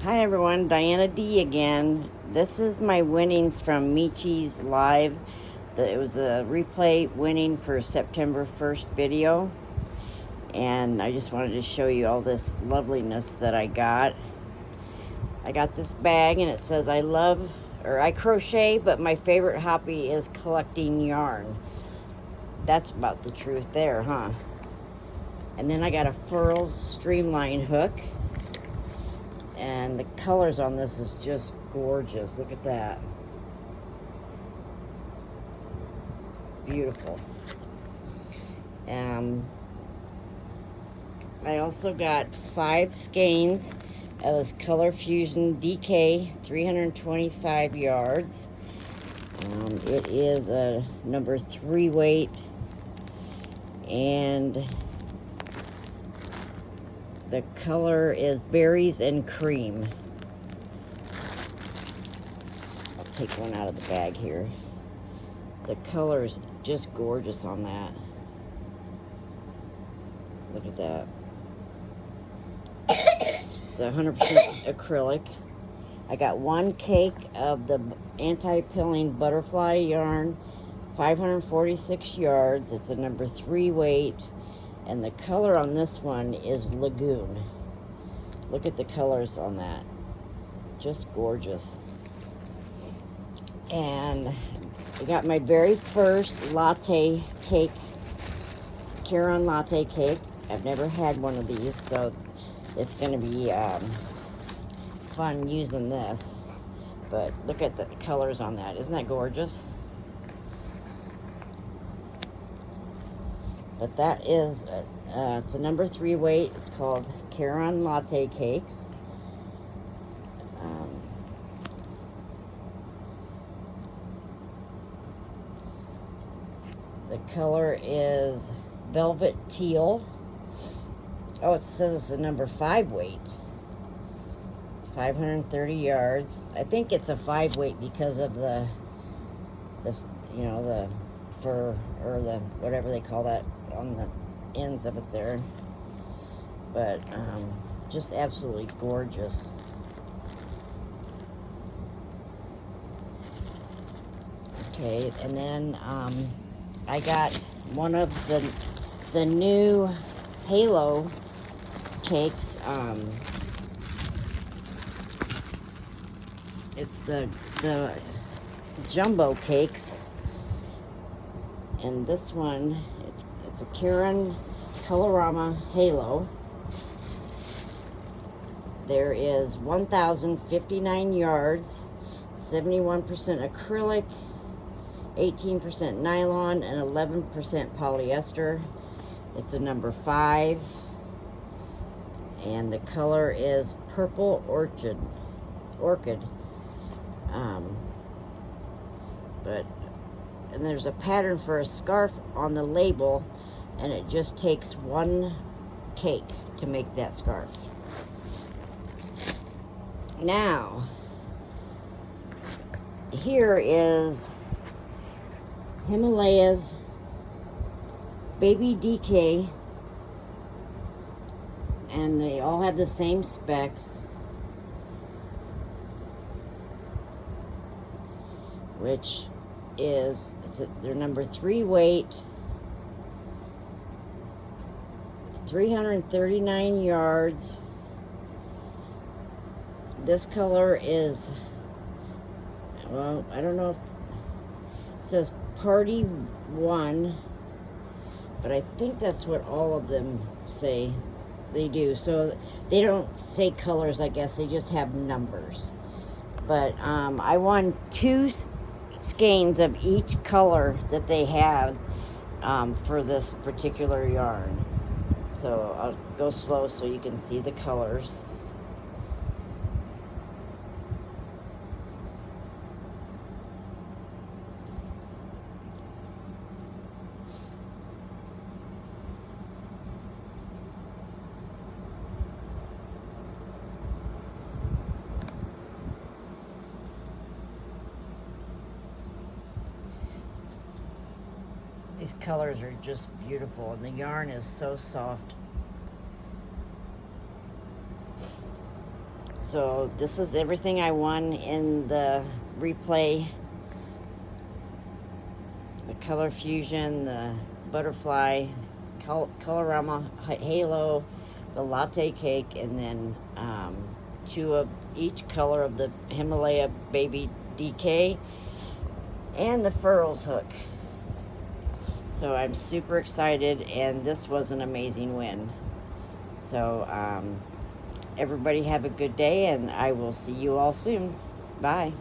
Hi everyone, Diana D again. This is my winnings from Michi's live. It was a replay winning for September 1st video. And I just wanted to show you all this loveliness that I got. I got this bag and it says I crochet, but my favorite hobby is collecting yarn. That's about the truth there, huh? And then I got a Furls streamline hook. And the colors on this is just gorgeous. Look at that. Beautiful. I also got 5 skeins of this Color Fusion DK 325 yards. It is a number 3 weight, and the color is berries and cream. I'll take one out of the bag here. The color is just gorgeous on that. Look at that. It's 100% acrylic. I got 1 cake of the anti-pilling butterfly yarn, 546 yards. It's a number 3 weight. And the color on this one is Lagoon. Look at the colors on that. Just gorgeous. And I got my very first latte cake, Caron latte cake. I've never had one of these, so it's going to be fun using this. But look at the colors on that. Isn't that gorgeous? But that is, it's a number 3 weight. It's called Caron Latte Cakes. The color is Velvet Teal. Oh, it says it's a number 5 weight. 530 yards. I think it's a 5 weight because of the fur, or the whatever they call that on the ends of it there. But just absolutely gorgeous. Okay, and then I got one of the new Halo cakes. It's the jumbo cakes. And this one, it's a Caron Colorama Halo. There is 1,059 yards, 71% acrylic, 18% nylon, and 11% polyester. It's a number 5. And the color is Purple Orchid. And there's a pattern for a scarf on the label, and it just takes 1 cake to make that scarf. Now, here is Himalaya's Baby DK, and they all have the same specs, which is their number 3 weight, 339 yards. This color is, well, I don't know if it says Party 1, but I think that's what all of them say they do. So they don't say colors, I guess. They just have numbers. But I won 2 skeins of each color that they have for this particular yarn. So I'll go slow so you can see the colors. These colors are just beautiful, and the yarn is so soft. So this is everything I won in the replay. The color fusion, the butterfly, colorama halo, the latte cake, and then 2 of each color of the Himalaya baby DK, and the furrows hook. So I'm super excited, and this was an amazing win. So everybody have a good day, and I will see you all soon. Bye.